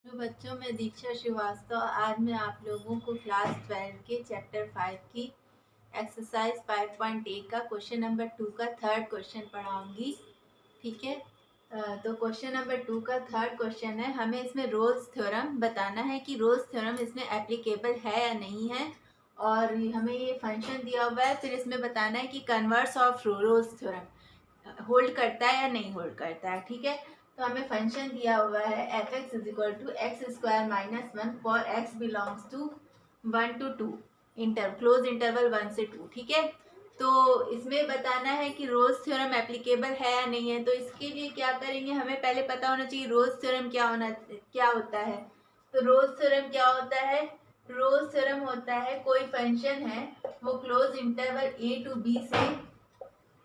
तो बच्चों, मैं दीक्षा श्रीवास्तव आज मैं आप लोगों को क्लास 12 के चैप्टर 5 की एक्सरसाइज 5.8 का क्वेश्चन नंबर 2 का थर्ड क्वेश्चन पढ़ाऊंगी। ठीक है। तो क्वेश्चन नंबर 2 का थर्ड क्वेश्चन है, हमें इसमें रोल्स थ्योरम बताना है कि रोल्स थ्योरम इसमें एप्लीकेबल है या नहीं है, और हमें ये फंक्शन दिया हुआ है। फिर इसमें बताना है कि converse of Rolle's theorem hold करता है या नहीं होल्ड करता है। ठीक है। तो हमें फंक्शन दिया हुआ है F X is equal to X square minus one for X belongs to 1 to 2 close interval 1 से 2। ठीक है। तो इसमें बताना है कि रोल्स थ्योरम एप्लीकेबल है या नहीं है। तो इसके लिए क्या करेंगे, हमें पहले पता होना चाहिए रोल्स थ्योरम क्या होता है। तो रोल्स थ्योरम क्या होता है, रोल्स थ्योरम होता है कोई फंक्शन है वो close interval a to b से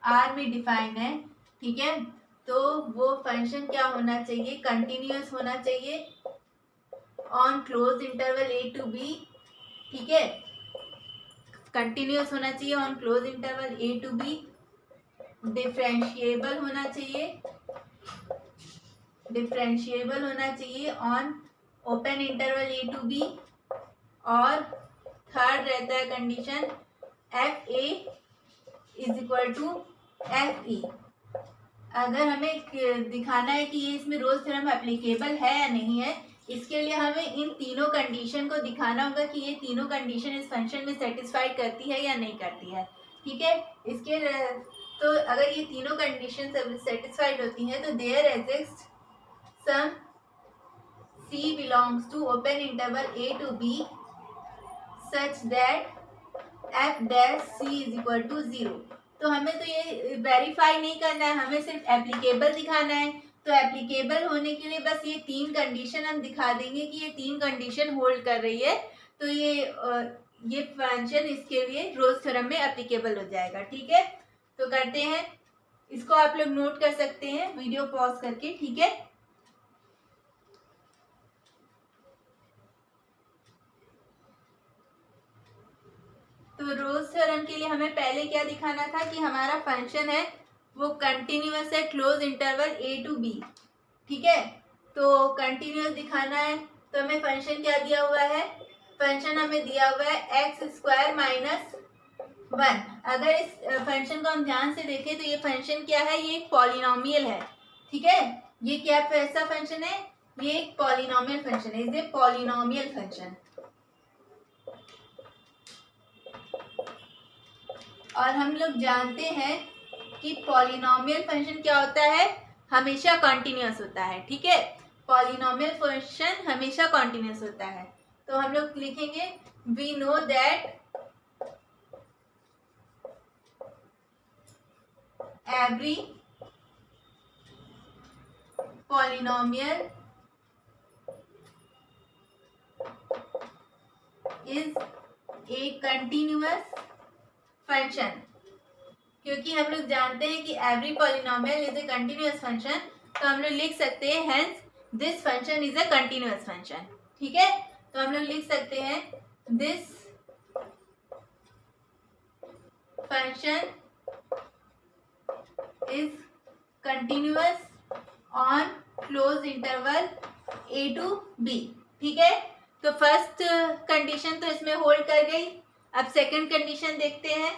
r में डिफाइन है। ठीक है। तो वो फंक्शन क्या होना चाहिए, कंटिन्यूअस होना चाहिए on close interval a to b। ठीक है। कंटिन्यूअस होना चाहिए on close interval a to b, differentiable होना चाहिए on open interval a to b, और थर्ड रहता है condition F A is equal to F E. अगर हमें दिखाना है कि ये इसमें रोल्स थ्योरम एप्लीकेबल है या नहीं है, इसके लिए हमें इन तीनों कंडीशन को दिखाना होगा कि ये तीनों कंडीशन इस फंक्शन में सेटिस्फाइड करती है या नहीं करती है। ठीक है। इसके तो अगर ये तीनों कंडीशन सेटिस्फाइड होती हैं तो there exist some c belongs to open interval a to b such that f dash c is equal to 0। तो हमें तो ये वेरीफाई नहीं करना है, हमें सिर्फ एप्लीकेबल दिखाना है। तो एप्लीकेबल होने के लिए बस ये तीन कंडीशन हम दिखा देंगे कि ये तीन कंडीशन होल्ड कर रही है, तो ये फंक्शन इसके लिए रोल्स थ्योरम में एप्लीकेबल हो जाएगा। ठीक है। तो करते हैं, इसको आप लोग नोट कर सकते हैं वीडियो पॉज करके। ठीक है। तो रोल्स थ्योरम के लिए हमें पहले क्या दिखाना था कि हमारा फंक्शन है वो कंटिन्यूअस है close interval a to b। ठीक है। तो कंटिन्यूअस दिखाना है, तो हमें फंक्शन क्या दिया हुआ है, फंक्शन हमें दिया हुआ है एक्स स्क्वायर माइनस 1। अगर इस फंक्शन को हम ध्यान से देखें तो ये फंक्शन क्या है, ये एक पॉलिनोमियल है। ठीक है। ये क्या ऐसा फंक्शन है, ये एक पॉलिनोमियल फंक्शन है, इज ए पॉलिनोमियल फंक्शन। और हम लोग जानते हैं कि पॉलिनोमियल फंक्शन क्या होता है, हमेशा कॉन्टिन्यूअस होता है। ठीक है। पॉलिनोमियल फंक्शन हमेशा कॉन्टिन्यूअस होता है। तो हम लोग लिखेंगे we know that every polynomial is a continuous function. क्योंकि हम लोग जानते हैं कि every polynomial is a continuous function, तो हम लोग लिख सकते हैं hence this function is a continuous function. ठीक है। तो हम लोग लिख सकते हैं this function is continuous on close interval a to b। ठीक है। तो फर्स्ट कंडीशन तो इसमें होल्ड कर गई। अब सेकंड कंडीशन देखते हैं।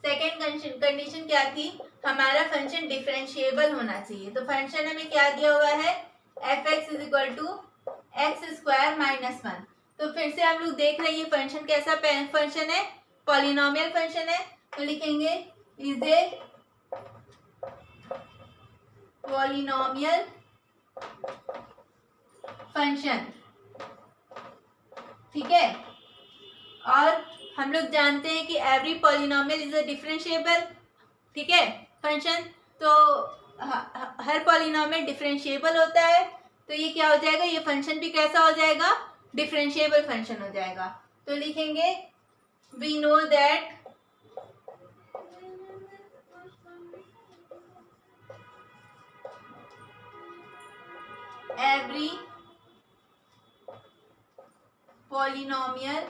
सेकंड कंडीशन क्या थी, हमारा फंक्शन डिफरेंशिएबल होना चाहिए। तो फंक्शन हमें क्या दिया हुआ है, F X is equal to X square minus 1। तो फिर से हम लोग देख रहे हैं ये फंक्शन कैसा फंक्शन है, पॉलिनोमियल फंक्शन है। तो लिखेंगे इज ए पॉलिनोमियल फंक्शन। ठीक है। और हम लोग जानते हैं कि every polynomial is a differentiable. ठीक है, फंक्शन। तो हर पॉलिनोमियल डिफरेंशिएबल होता है, तो ये क्या हो जाएगा, ये फंक्शन भी कैसा हो जाएगा, डिफरेंशिएबल फंक्शन हो जाएगा। तो लिखेंगे we know that every polynomial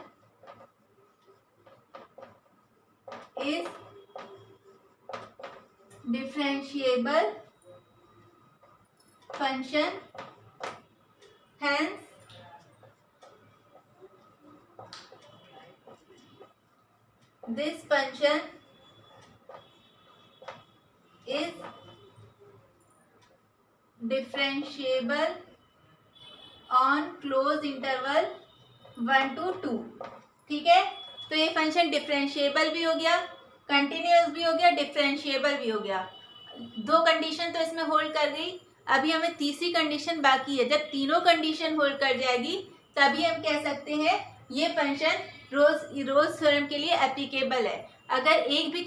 is differentiable function, hence this function is differentiable on close interval 1 to 2। ठीक है, तो ये फंक्शन डिफरेंशिएबल भी हो गया, कंटिन्यूअस भी हो गया, डिफरेंशिएबल भी हो गया। दो कंडीशन तो इसमें होल्ड कर गई, अभी हमें तीसरी कंडीशन बाकी है। जब तीनों कंडीशन होल्ड कर जाएगी तभी हम कह सकते हैं ये फंक्शन रोज थ्योरम के लिए एप्लीकेबल है। अगर एक भी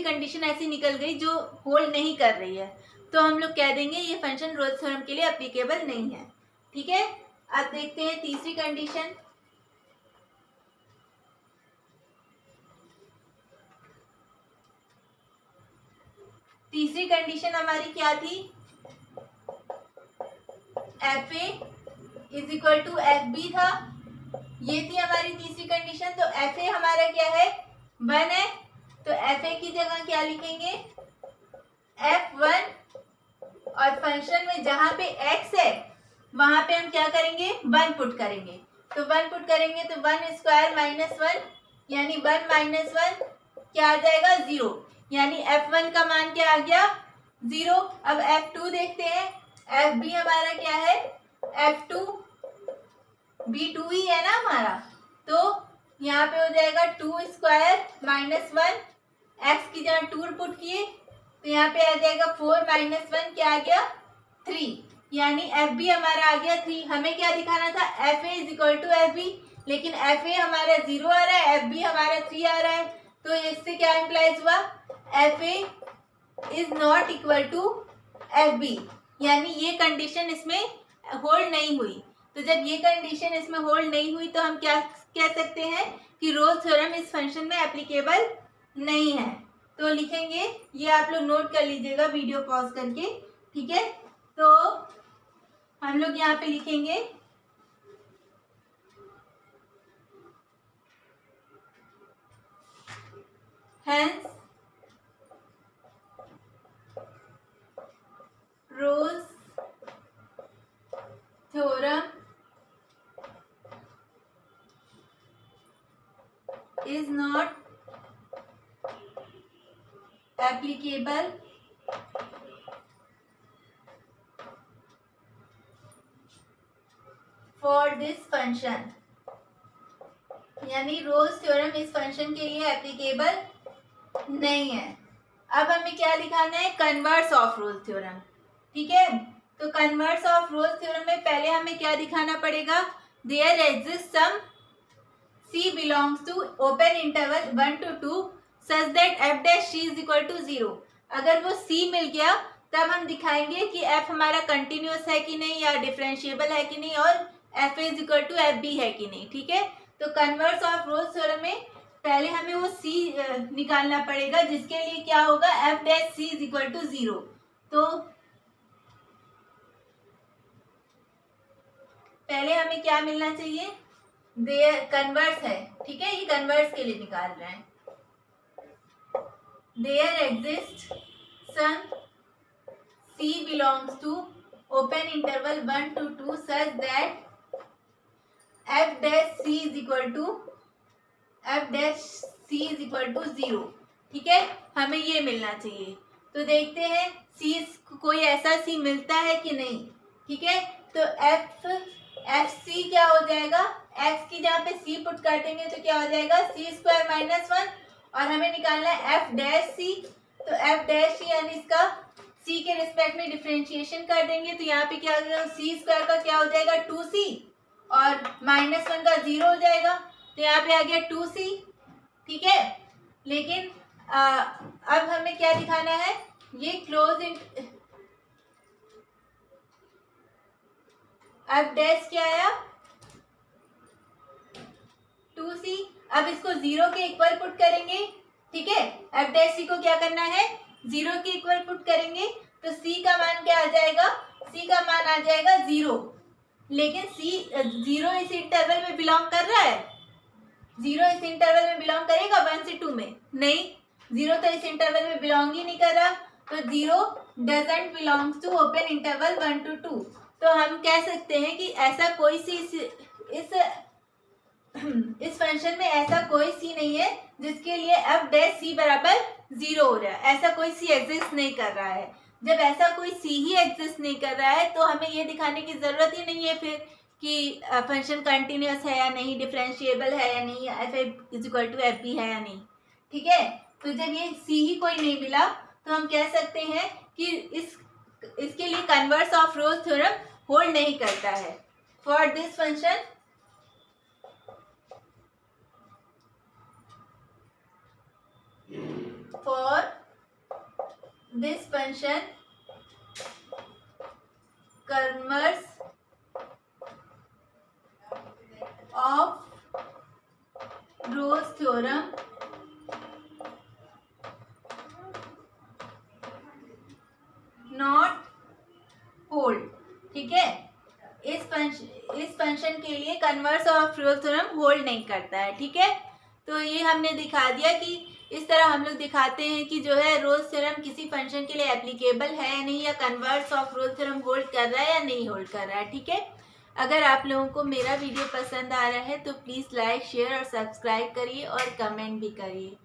कंडीशन ऐसी निकल गई जो होल्ड नहीं कर रही है तो हम लोग कह देंगे ये फंक्शन रोज थ्योरम के लिए एप्लीकेबल नहीं है। ठीक है, अब देखते हैं तीसरी कंडीशन। तीसरी कंडीशन हमारी क्या थी? F A is equal to F B था, ये थी हमारी तीसरी कंडीशन। तो एफ ए हमारा क्या है? 1 है, तो एफ ए की जगह क्या लिखेंगे? F1। और फंक्शन में जहां पे x है वहां पे हम क्या करेंगे? 1 पुट करेंगे। तो 1 पुट करेंगे तो 1 स्क्वायर माइनस 1 यानी 1 माइनस 1 क्या आ जाएगा? 0। यानी F1 का मान क्या आ गया? 0। अब F2 देखते हैं। FB हमारा क्या है? F2 B2 ही है ना हमारा, तो यहाँ पे हो जाएगा 2 स्क्वायर माइनस 1, x की जगह 2 पुट किए तो यहाँ पे आ जाएगा 4 माइनस 1 क्या आ गया? 3। यानी एफ बी हमारा आ गया 3। हमें क्या दिखाना था? F A is equal to F B, लेकिन एफ ए हमारा 0 आ रहा है, एफ बी हमारा 3 आ रहा है। तो इससे क्या इम्प्लाइज हुआ? F A is not equal to F B, यानी ये कंडीशन इसमें होल्ड नहीं हुई। तो जब ये कंडीशन इसमें होल्ड नहीं हुई तो हम क्या कह सकते हैं कि रोल्स थ्योरम इस फंक्शन में एप्लीकेबल नहीं है। तो लिखेंगे, ये आप लोग नोट कर लीजिएगा वीडियो पॉज करके। ठीक है, तो हम लोग यहाँ पे लिखेंगे hence Rolle's theorem is not applicable for this function, यानी रोल्स थ्योरम इस फंक्शन के लिए एप्लीकेबल नहीं है। अब हमें क्या दिखाना है? Converse of Rolle's theorem. ठीक है, तो कन्वर्स ऑफ रोल्स थ्योरम में पहले हमें क्या दिखाना पड़ेगा? There exist some C belongs to open interval 1 to 2 such that f dash c is equal to 0। अगर वो C मिल गया तब हम दिखाएंगे कि f हमारा कंटिन्यूअस है कि नहीं या डिफरेंशिएबल है कि नहीं और f is equal to F B है कि नहीं। ठीक है, तो कन्वर्स ऑफ रोल्स थ्योरम में पहले हमें वो C निकालना पड़ेगा, जिसके लिए क्या होगा? f dash c is equal to 0। तो पहले हमें क्या मिलना चाहिए? देयर कन्वर्स है। ठीक है, ये कन्वर्स के लिए निकाल रहे हैं। There exist some C belongs to open interval 1 to 2 such that f dash c is equal to 0। ठीक है, हमें ये मिलना चाहिए। तो देखते हैं C कोई ऐसा C मिलता है कि नहीं। ठीक है, तो एफ सी क्या हो जाएगा? x की जहाँ पे c पुट कर देंगे तो क्या हो जाएगा? c स्क्वायर माइनस 1, और हमें निकालना है f डैश c। तो f डैश c यानी इसका c के रिस्पेक्ट में डिफरेंशिएशन कर देंगे तो यहाँ पे क्या हो जाएगा? c स्क्वायर का क्या हो जाएगा? 2c, और माइनस 1 का 0 हो जाएगा तो यहाँ पे आ गया 2c। ठीक है, लेकिन अब हमें क्या दिखाना है? ये क्लोज अब डैश क्या आया? 2c। अब इसको 0 के इक्वल पुट करेंगे। ठीक है, एफ डैश सी को क्या करना है? 0 के इक्वल पुट करेंगे तो c का मान क्या आ जाएगा? c का मान आ जाएगा 0। लेकिन c 0 इस इंटरवल में बिलोंग कर रहा है? 0 इस इंटरवल में बिलोंग करेगा 1 से 2 में? नहीं, 0 तो इस इंटरवल में बिलोंग ही नहीं कर रहा। तो 0 doesn't belongs to open interval 1 to 2। तो हम कह सकते हैं कि ऐसा कोई सी इस इस फंक्शन में ऐसा कोई सी नहीं है जिसके लिए एफ डैश सी बराबर 0 हो रहा है। ऐसा कोई सी एग्जिस्ट नहीं कर रहा है। जब ऐसा कोई सी ही एग्जिस्ट नहीं कर रहा है तो हमें ये दिखाने की ज़रूरत ही नहीं है फिर कि फंक्शन कंटिन्यूस है या नहीं, डिफरेंशिएबल है या नहीं, F is equal to F B है या नहीं। ठीक है, तो जब ये सी ही कोई नहीं मिला तो हम कह सकते हैं कि इसके लिए converse of rose theorem hold नहीं करता है। For this function converse of rose theorem not hold. ठीक है, इस फंक्शन के लिए converse of rose theorem hold नहीं करता है। ठीक है, तो ये हमने दिखा दिया कि इस तरह हम लोग दिखाते हैं कि जो है रोज थ्योरम किसी फंक्शन के लिए एप्लीकेबल है या नहीं, या converse of rose theorem hold कर रहा है या नहीं होल्ड कर रहा है। ठीक है, अगर आप लोगों को मेरा वीडियो पसंद आ रहा है तो प्लीज़ लाइक, शेयर और सब्सक्राइब करिए और कमेंट भी करिए।